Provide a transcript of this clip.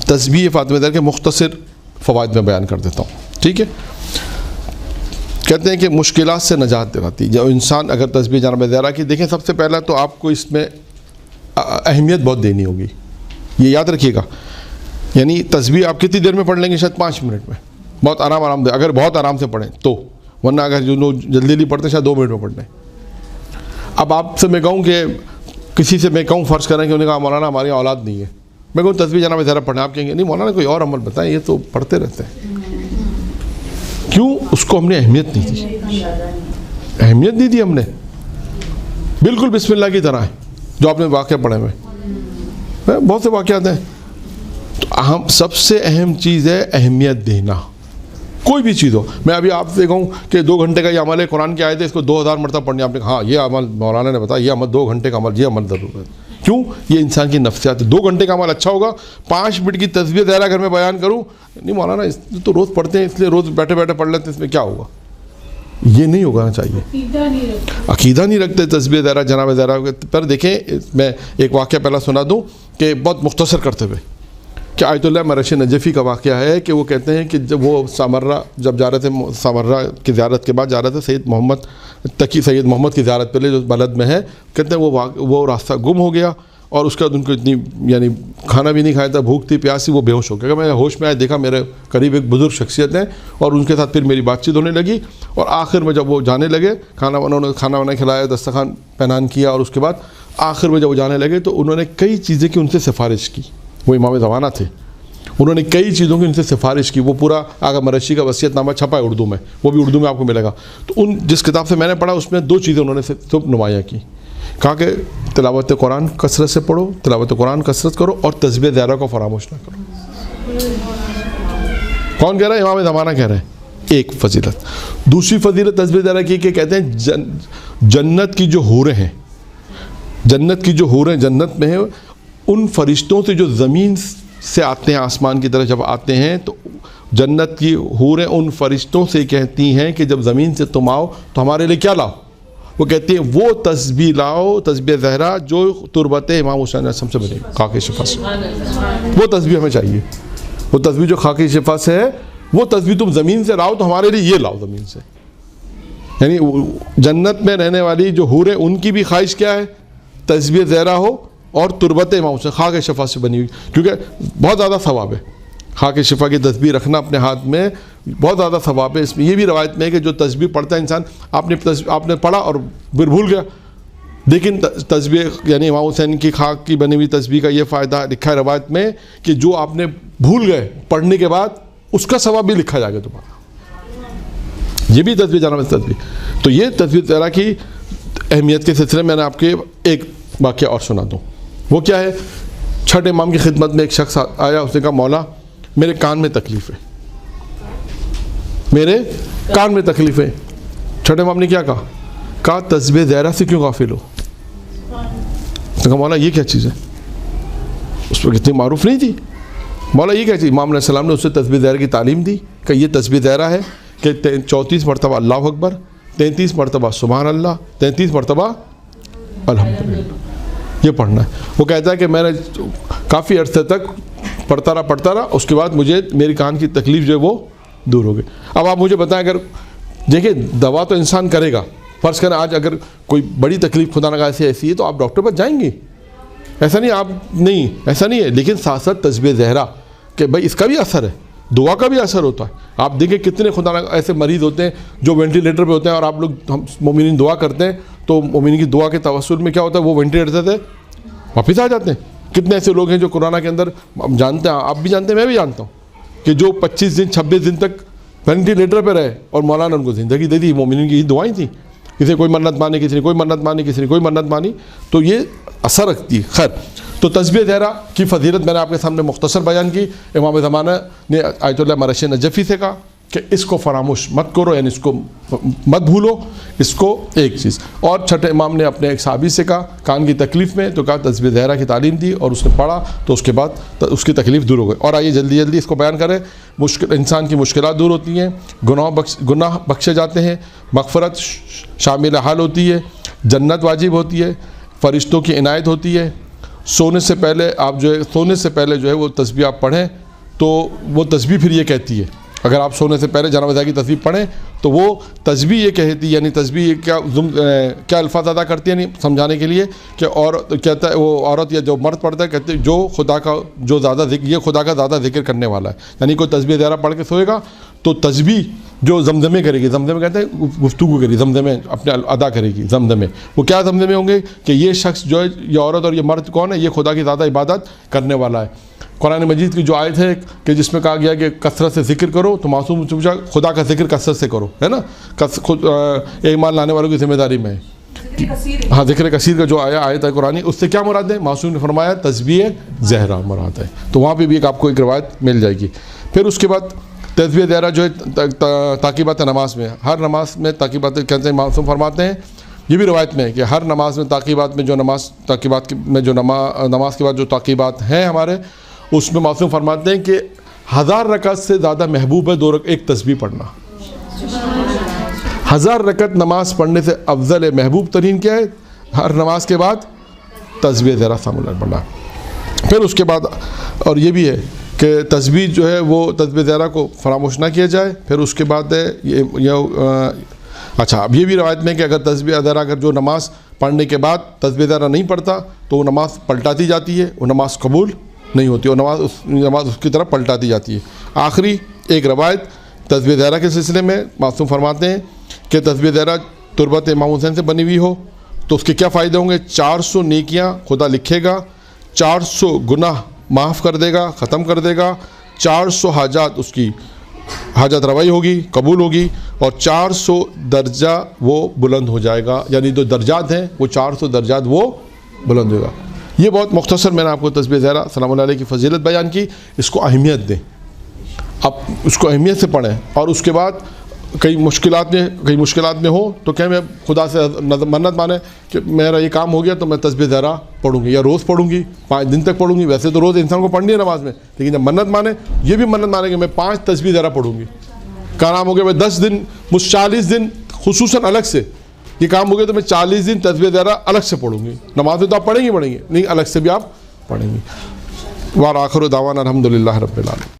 تسبیح فاطمہ زہرا کے مختصر فوائد میں بیان کر دیتا ہوں. ٹھیک ہے. کہتے ہیں کہ مشکلات سے نجات دلاتی. جب انسان اگر تسبیح جناب زہرا کی دیکھیں، سب سے پہلا تو آپ کو اس میں اہمیت بہت دینی ہوگی. یہ یاد رکھیے گا. یعنی تسبیح آپ کتنی دیر میں پڑھ لیں گے؟ شاید 5 منٹ میں، بہت آرام دے، اگر بہت آرام سے پڑھیں تو، ورنہ اگر جو لوگ جلدی جلدی پڑھتے ہیں شاید 2 منٹ میں پڑھ لیں. اب آپ سے میں کہوں کہ کسی سے میں کہوں، فرض کریں کہ انہوں نے کہا مولانا ہماری اولاد نہیں ہے، میں کہوں تسبیح جناب زہرا پڑھیں، آپ کہیں گے نہیں مولانا کوئی اور عمل بتائیں، یہ تو پڑھتے رہتے ہیں. کیوں؟ اس کو ہم نے اہمیت نہیں دی. اہمیت نہیں دی ہم نے. بالکل بسم اللہ کی طرح ہے جو آپ نے واقعہ پڑھے ہوئے، بہت سے واقعات ہیں. تو سب سے اہم چیز ہے اہمیت دینا. کوئی بھی چیز ہو. میں ابھی آپ سے کہوں کہ 2 گھنٹے کا یہ عمل ہے، قرآن کی آیت ہے، اس کو 2000 مرتبہ پڑھنی. آپ نے کہا ہاں یہ عمل مولانا نے بتایا، یہ عمل 2 گھنٹے کا عمل، یہ عمل ضرور ہے. کیوں؟ یہ انسان کی نفسیات ہے. 2 گھنٹے کا عمل اچھا ہوگا، 5 منٹ کی تسبیح زہرا گھر میں بیان کروں، نہیں مولانا اس تو روز پڑھتے ہیں اس لیے روز بیٹھے بیٹھے پڑھ لیتے ہیں، اس میں کیا ہوگا؟ یہ نہیں ہوگا چاہیے. عقیدہ نہیں رکھتے تسبیح زہرا جناب زہرا پر. دیکھیں میں ایک واقعہ پہلا سنا دوں کہ بہت مختصر کرتے ہوئے، کہ آیت اللہ مرشد نجفی کا واقعہ ہے کہ وہ کہتے ہیں کہ جب وہ سامرہ جب جا رہے تھے، سامرہ کی زیارت کے بعد جا رہے تھے، سید محمد کی زیارت پہلے جو بلد میں ہے، کہتے ہیں وہ راستہ گم ہو گیا، اور اس کے بعد ان کو اتنی یعنی کھانا بھی نہیں کھایا تھا، بھوک تھی پیاس تھی، وہ بے ہوش ہو گیا. میں ہوش میں آیا، دیکھا میرے قریب ایک بزرگ شخصیت ہیں، اور ان کے ساتھ پھر میری بات چیت ہونے لگی. اور آخر میں جب وہ جانے لگے، انہوں نے کھانا وانا کھلایا، دسترخوان پہنان کیا، اور اس کے بعد آخر میں جب وہ جانے لگے تو انہوں نے کئی چیزیں کی ان سے سفارش کی. وہ امام زمانہ تھے، انہوں نے کئی چیزوں کی ان سے سفارش کی. وہ پورا آغا مرشی کا وصیت نامہ چھپا ہے اردو میں، وہ بھی اردو میں آپ کو ملے گا. تو جس کتاب سے میں نے پڑھا اس میں 2 چیزیں انہوں نے سب نمایاں کی. کہا کہ تلاوت قرآن کثرت سے پڑھو، تلاوت قرآن کثرت کرو، اور تسبیح زہرا کو فراموش نہ کرو. کون کہہ رہا ہے؟ امام زمانہ کہہ رہے ہیں. ایک فضیلت. دوسری فضیلت تسبیح زہرا کی کہ کہتے ہیں جنت کی جو حوریں ہیں، جنت کی جو حوریں جنت میں ہیں، ان فرشتوں سے جو زمین سے آتے ہیں، آسمان کی طرف جب آتے ہیں، تو جنت کی حوریں ان فرشتوں سے کہتی ہیں کہ جب زمین سے تم آؤ تو ہمارے لیے کیا لاؤ؟ وہ کہتی ہیں وہ تسبیح لاؤ، تسبیح زہرا جو تربت امام حسین علیہ السلام سے بنی، خاک شفا سے. وہ تسبیح ہمیں چاہیے. وہ تسبیح جو خاک شفا سے ہے، وہ تسبیح تم زمین سے لاؤ تو ہمارے لیے یہ لاؤ زمین سے. یعنی جنت میں رہنے والی جو حوریں، ان کی بھی خواہش کیا ہے؟ تسبیح زہرا ہو اور تربت امام حسین خاک شفا سے بنی ہوئی، کیونکہ بہت زیادہ ثواب ہے. خاک شفا کی تسبیح رکھنا اپنے ہاتھ میں بہت زیادہ ثواب ہے. اس میں یہ بھی روایت میں ہے کہ جو تسبیح پڑھتا ہے انسان، آپ نے پڑھا اور پھر بھول گیا، لیکن تسبیح یعنی امام حسین کی خاک کی بنی ہوئی تسبیح کا یہ فائدہ لکھا ہے روایت میں کہ جو آپ نے بھول گئے پڑھنے کے بعد، اس کا ثواب بھی لکھا جائے گا تمہارا. یہ بھی تسبیح جانا تسبیح. تو یہ تسبیح زہرا کی اہمیت کے سلسلے میں نے آپ کے ایک واقعہ اور سنا دوں. وہ کیا ہے؟ چھٹے امام کی خدمت میں ایک شخص آیا، اس نے کہا مولا میرے کان میں تکلیف ہے، میرے کان میں تکلیف ہے. چھٹے امام نے کیا کہا تسبیح زہرا سے کیوں غافل ہو؟ اس نے کہا مولا یہ کیا چیز ہے؟ اس پر کتنی معروف نہیں تھی. مولا یہ کیا چیز؟ امام علیہ السلام نے اسے تسبیح زہرا کی تعلیم دی کہ یہ تسبیح زہرا ہے کہ 34 مرتبہ اللہ اکبر، 33 مرتبہ سبحان اللہ، 33 مرتبہ الحمدللہ، یہ پڑھنا ہے. وہ کہتا ہے کہ میں نے کافی عرصے تک پڑھتا رہا، اس کے بعد مجھے میری کان کی تکلیف جو ہے وہ دور ہو گئی. اب آپ مجھے بتائیں، اگر دیکھیں دوا تو انسان کرے گا، فرض کریں آج اگر کوئی بڑی تکلیف خدا نہ خواستہ ایسی ہے تو آپ ڈاکٹر پر جائیں گے، ایسا نہیں ہے. لیکن ساتھ ساتھ تسبیح زہرا کہ بھائی اس کا بھی اثر ہے، دعا کا بھی اثر ہوتا ہے. آپ دیکھیں کتنے خدا نہ ایسے مریض ہوتے ہیں جو وینٹیلیٹر پہ ہوتے ہیں، اور آپ لوگ ہم مومنین دعا کرتے ہیں تو مومنین کی دعا کے توسل میں کیا ہوتا ہے؟ وہ وینٹیلیٹر سے واپس آ جاتے ہیں. کتنے ایسے لوگ ہیں جو کورونا کے اندر، ہم جانتے ہیں، آپ بھی جانتے ہیں، میں بھی جانتا ہوں، کہ جو 25 دن 26 دن تک وینٹیلیٹر پہ رہے اور مولانا ان کو زندگی دے دی. مومنین کی دعائیں تھیں، کسی کوئی منت مانی، کسی نے کوئی منت مانی، کسی نے کوئی منت مانی، تو یہ اثر رکھتی ہے. خیر، تو تسبیح زہرا کی فضیلت میں نے آپ کے سامنے مختصر بیان کی. امام زمانہ نے آیت اللہ مرشد نجفی سے کہا کہ اس کو فراموش مت کرو، یعنی اس کو مت بھولو، اس کو ایک چیز. اور چھٹے امام نے اپنے ایک صحابی سے کہا کان کی تکلیف میں، تو کہا تسبیح زہرا کی تعلیم دی، اور اس نے پڑھا تو اس کے بعد اس کی تکلیف دور ہو گئی. اور آئیے جلدی اس کو بیان کریں. انسان کی مشکلات دور ہوتی ہیں، گناہ بخشے جاتے ہیں، مغفرت شامل حال ہوتی ہے، جنت واجب ہوتی ہے، فرشتوں کی عنایت ہوتی ہے، سونے سے پہلے آپ سونے سے پہلے جو ہے وہ تسبیح آپ پڑھیں تو وہ تسبیح پھر یہ کہتی ہے، اگر آپ سونے سے پہلے جناب ادا کی تسبیح پڑھیں تو وہ تسبیح یہ کہتی ہے، یعنی تسبیح کیا الفاظ ادا کرتی ہے، یعنی سمجھانے کے لیے کہ کہتا ہے وہ عورت یا جو مرد پڑھتا ہے، کہتے ہیں جو خدا کا جو زیادہ ذکر، یہ خدا کا زیادہ ذکر کرنے والا ہے. یعنی کوئی تسبیح زہرا پڑھ کے سوئے گا تو تسبیح جو زمزمے کرے گی، زمزمے کہتے ہیں گفتگو کرے گی، زمزمے اپنے ادا کرے گی. زمزمے وہ کیا زمزمے ہوں گے کہ یہ شخص جو ہے، یہ عورت اور یہ مرد کون ہے، یہ خدا کی زیادہ عبادت کرنے والا ہے. قرآن مجید کی جو آیت ہے کہ جس میں کہا گیا کہ کثرت سے ذکر کرو، تو معصوم سے پوچھا خدا کا ذکر کثرت سے کرو، ہے نا، ایمان لانے والوں کی ذمہ داری میں ہے. ہاں، ذکر کثیر کا جو آیت ہے قرآن، اس سے کیا مراد ہے؟ معصوم نے فرمایا تسبیح زہرا مراد ہے. تو وہاں پہ بھی آپ کو ایک روایت مل جائے گی. پھر اس کے بعد تسبیح زہرا جو ہے تعقیبات نماز میں، ہر نماز میں تعقیبات کہتے ہیں، معصوم فرماتے ہیں یہ بھی روایت میں ہے کہ ہر نماز میں تعقیبات میں جو نماز کے بعد جو تعقیبات ہیں ہمارے، اس میں معصوم فرماتے ہیں کہ 1000 رکعت سے زیادہ محبوب ہے ایک تسبیح پڑھنا. 1000 رکعت نماز پڑھنے سے افضل ہے، محبوب ترین کیا ہے؟ ہر نماز کے بعد تسبیح زہرا سامنے پڑھنا. پھر اس کے بعد اور یہ بھی ہے کہ تسبیح جو ہے وہ تسبیح زہرا کو فراموش نہ کیا جائے. پھر اس کے بعد اچھا، اب یہ بھی روایت میں کہ اگر تسبیح زہرا اگر جو نماز پڑھنے کے بعد تسبیح زہرا نہیں پڑھتا تو وہ نماز پلٹاتی جاتی ہے، وہ نماز قبول نہیں ہوتی، اور نماز اس کی طرف پلٹاتی جاتی ہے. آخری ایک روایت تسبیح زہرا کے سلسلے میں معصوم فرماتے ہیں کہ تسبیح زہرا تربت امام حسین سے بنی ہوئی ہو تو اس کے کیا فائدے ہوں گے؟ 400 نیکیاں خدا لکھے گا، 400 گناہ معاف کر دے گا، ختم کر دے گا، 400 حاجات اس کی حاجت روائی ہوگی، قبول ہوگی، اور 400 درجہ وہ بلند ہو جائے گا. یعنی جو درجات ہیں وہ 400 درجات وہ بلند ہوگا. یہ بہت مختصر میں نے آپ کو تسبیح زہرا سلام اللہ علیہ کی فضیلت بیان کی. اس کو اہمیت دیں، آپ اس کو اہمیت سے پڑھیں، اور اس کے بعد کئی مشکلات میں ہو تو کہ میں خدا سے منت مانیں کہ میرا یہ کام ہو گیا تو میں تسبیح زہرا پڑھوں گی، یا روز پڑھوں گی، 5 دن تک پڑھوں گی. ویسے تو روز انسان کو پڑھنی ہے نماز میں، لیکن جب منت مانے، یہ بھی منت مانے کہ میں 5 تسبیح زہرا پڑھوں گی. کا نام ہو گیا میں 10 دن 40 دن خصوصاً الگ سے یہ کام ہو گیا تو میں 40 دن تسبیح زہرا الگ سے پڑھوں گی. نماز میں تو آپ پڑھیں گے، نہیں الگ سے بھی آپ پڑھیں گے. وآخر دعوانا الحمدللہ رب العالمین.